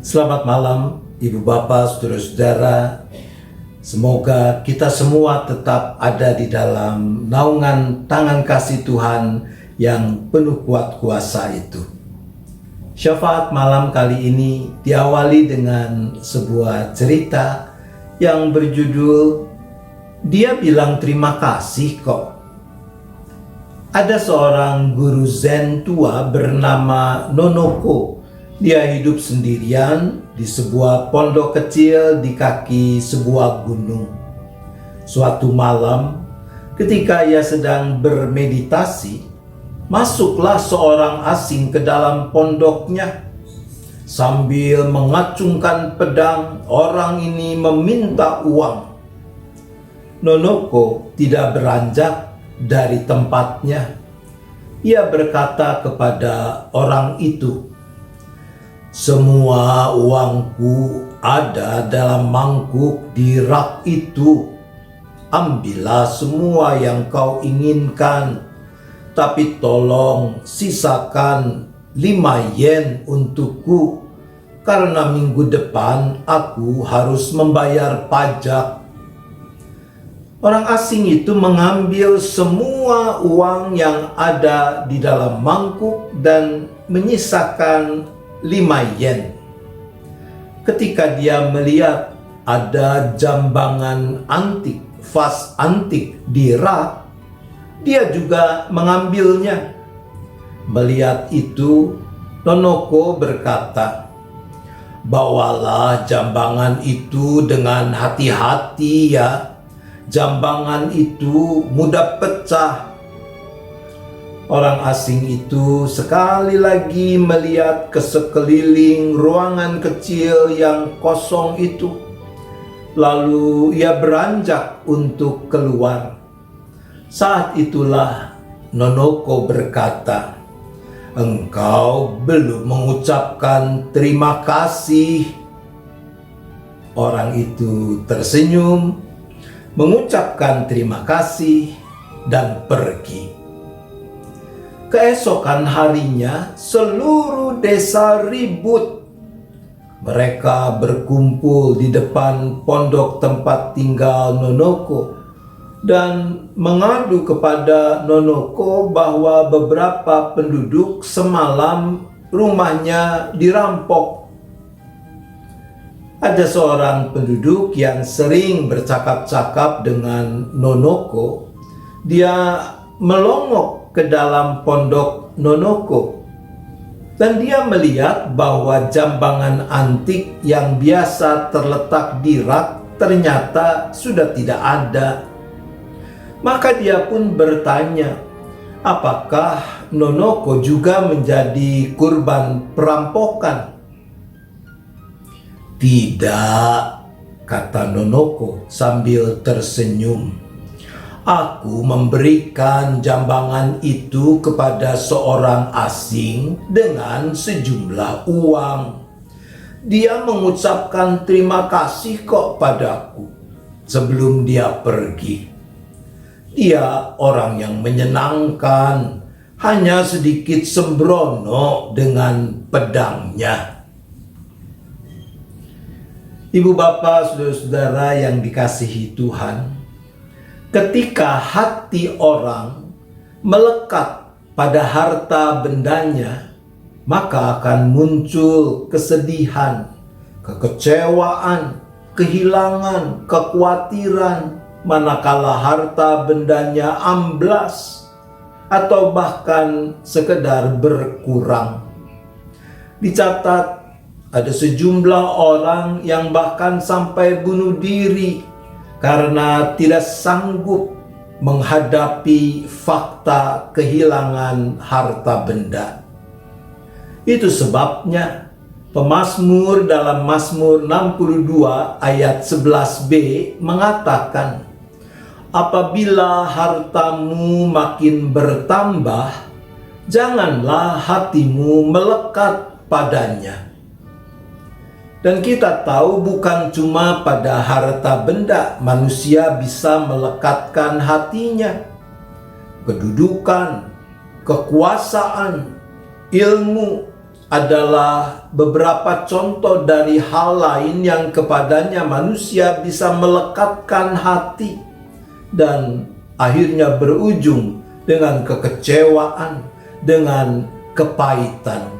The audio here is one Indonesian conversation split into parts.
Selamat malam, Ibu Bapak, Saudara-saudara. Semoga kita semua tetap ada di dalam naungan tangan kasih Tuhan yang penuh kuat kuasa itu. Syafaat malam kali ini diawali dengan sebuah cerita yang berjudul "Dia bilang terima kasih kok". Ada seorang guru Zen tua bernama Nonoko. Dia hidup sendirian di sebuah pondok kecil di kaki sebuah gunung. Suatu malam, ketika ia sedang bermeditasi, masuklah seorang asing ke dalam pondoknya. Sambil mengacungkan pedang, orang ini meminta uang. Nonoko tidak beranjak dari tempatnya. Ia berkata kepada orang itu, "Semua uangku ada dalam mangkuk di rak itu. Ambillah semua yang kau inginkan, tapi tolong sisakan 5 yen untukku, karena minggu depan aku harus membayar pajak." Orang asing itu mengambil semua uang yang ada di dalam mangkuk dan menyisakan 5 yen. Ketika dia melihat ada jambangan antik, vas antik di rak, dia juga mengambilnya. Melihat itu, Nonoko berkata, "Bawalah jambangan itu dengan hati-hati ya. Jambangan itu mudah pecah." Orang asing itu sekali lagi melihat ke sekeliling ruangan kecil yang kosong itu. Lalu ia beranjak untuk keluar. Saat itulah Nonoko berkata, "Engkau belum mengucapkan terima kasih." Orang itu tersenyum, mengucapkan terima kasih, dan pergi. Keesokan harinya, seluruh desa ribut. Mereka berkumpul di depan pondok tempat tinggal Nonoko dan mengadu kepada Nonoko bahwa beberapa penduduk semalam rumahnya dirampok. Ada seorang penduduk yang sering bercakap-cakap dengan Nonoko. Dia melongok ke dalam pondok Nonoko, dan dia melihat bahwa jambangan antik yang biasa terletak di rak ternyata sudah tidak ada. Maka dia pun bertanya, apakah Nonoko juga menjadi korban perampokan? "Tidak," kata Nonoko sambil tersenyum. "Aku memberikan jambangan itu kepada seorang asing dengan sejumlah uang. Dia mengucapkan terima kasih kok padaku sebelum dia pergi. Dia orang yang menyenangkan, hanya sedikit sembrono dengan pedangnya." Ibu bapak, saudara-saudara yang dikasihi Tuhan, ketika hati orang melekat pada harta bendanya, maka akan muncul kesedihan, kekecewaan, kehilangan, kekhawatiran, manakala harta bendanya amblas atau bahkan sekedar berkurang. Dicatat, ada sejumlah orang yang bahkan sampai bunuh diri karena tidak sanggup menghadapi fakta kehilangan harta benda. Itu sebabnya pemazmur dalam Mazmur 62 ayat 11b mengatakan, "Apabila hartamu makin bertambah, janganlah hatimu melekat padanya." Dan kita tahu bukan cuma pada harta benda manusia bisa melekatkan hatinya. Kedudukan, kekuasaan, ilmu, adalah beberapa contoh dari hal lain yang kepadanya manusia bisa melekatkan hati dan akhirnya berujung dengan kekecewaan, dengan kepahitan.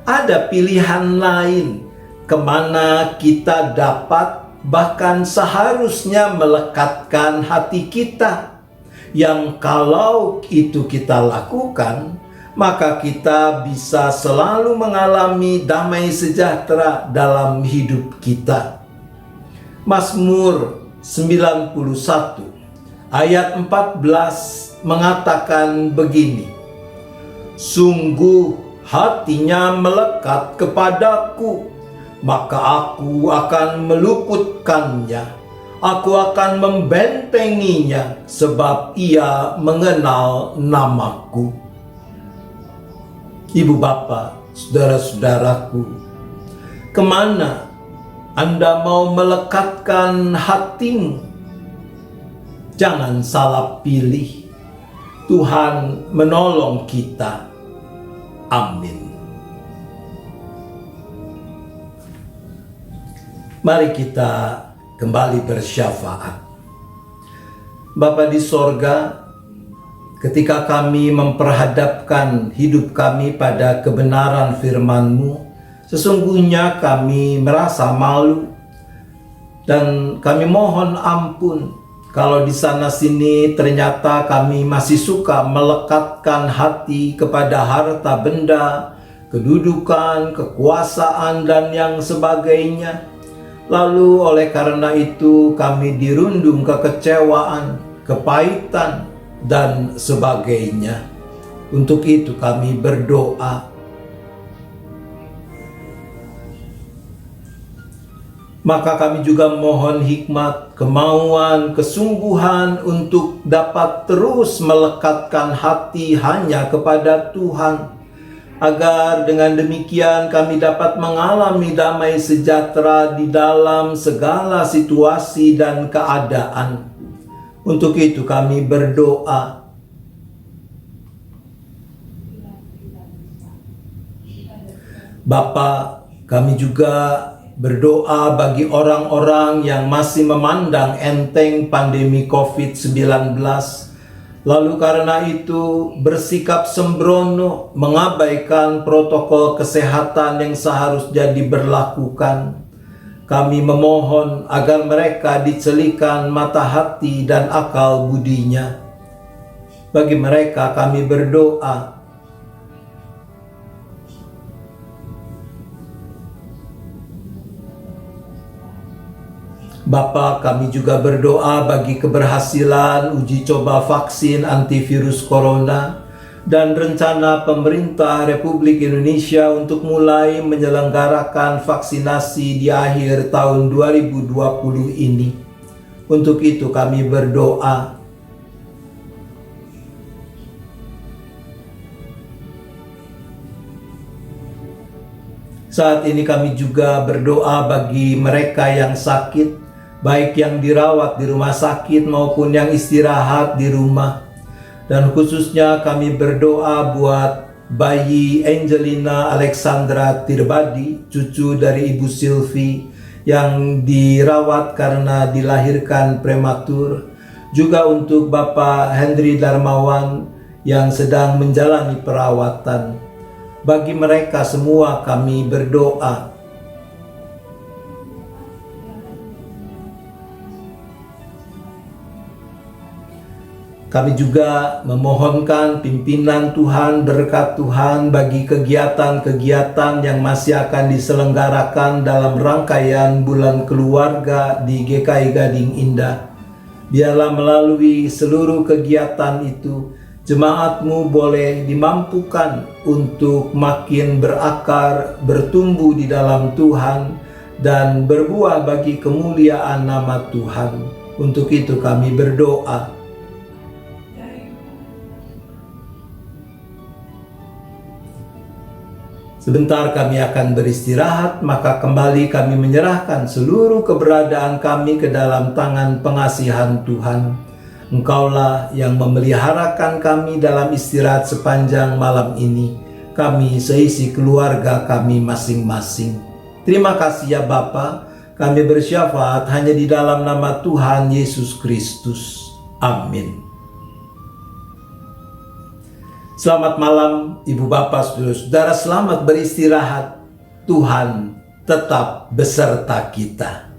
Ada pilihan lain kemana kita dapat bahkan seharusnya melekatkan hati kita, yang kalau itu kita lakukan, maka kita bisa selalu mengalami damai sejahtera dalam hidup kita. Mazmur 91 ayat 14 mengatakan begini, "Sungguh hatinya melekat kepadaku, maka aku akan meluputkannya. Aku akan membentenginya sebab ia mengenal namaku." Ibu bapak, saudara-saudaraku, kemana Anda mau melekatkan hatimu? Jangan salah pilih. Tuhan menolong kita. Amin. Mari kita kembali bersyafaat. Bapa di sorga, ketika kami memperhadapkan hidup kami pada kebenaran firman-Mu, sesungguhnya kami merasa malu dan kami mohon ampun kalau di sana-sini ternyata kami masih suka melekatkan hati kepada harta benda, kedudukan, kekuasaan, dan yang sebagainya. Lalu oleh karena itu kami dirundung kekecewaan, kepahitan, dan sebagainya. Untuk itu kami berdoa. Maka kami juga mohon hikmat, kemauan, kesungguhan untuk dapat terus melekatkan hati hanya kepada Tuhan, agar dengan demikian kami dapat mengalami damai sejahtera di dalam segala situasi dan keadaan. Untuk itu kami berdoa. Bapa, kami juga berdoa bagi orang-orang yang masih memandang enteng pandemi COVID-19, lalu karena itu bersikap sembrono, mengabaikan protokol kesehatan yang seharusnya diberlakukan. Kami memohon agar mereka dicelikan mata hati dan akal budinya. Bagi mereka kami berdoa. Bapa, kami juga berdoa bagi keberhasilan uji coba vaksin antivirus corona dan rencana pemerintah Republik Indonesia untuk mulai menyelenggarakan vaksinasi di akhir tahun 2020 ini. Untuk itu kami berdoa. Saat ini kami juga berdoa bagi mereka yang sakit, baik yang dirawat di rumah sakit maupun yang istirahat di rumah. Dan khususnya kami berdoa buat bayi Angelina Alexandra Tirbadi, cucu dari Ibu Silvi, yang dirawat karena dilahirkan prematur. Juga untuk Bapak Henry Darmawan yang sedang menjalani perawatan. Bagi mereka semua kami berdoa. Kami juga memohonkan pimpinan Tuhan, berkat Tuhan bagi kegiatan-kegiatan yang masih akan diselenggarakan dalam rangkaian Bulan Keluarga di GKI Gading Indah. Biarlah melalui seluruh kegiatan itu, jemaat-Mu boleh dimampukan untuk makin berakar, bertumbuh di dalam Tuhan, dan berbuah bagi kemuliaan nama Tuhan. Untuk itu kami berdoa. Sebentar kami akan beristirahat, maka kembali kami menyerahkan seluruh keberadaan kami ke dalam tangan pengasihan Tuhan. Engkaulah yang memeliharakan kami dalam istirahat sepanjang malam ini. kami seisi keluarga kami masing-masing. Terima kasih ya Bapa, kami bersyafaat hanya di dalam nama Tuhan Yesus Kristus. Amin. Selamat malam Ibu Bapak, Saudara-saudara, selamat beristirahat. Tuhan tetap beserta kita.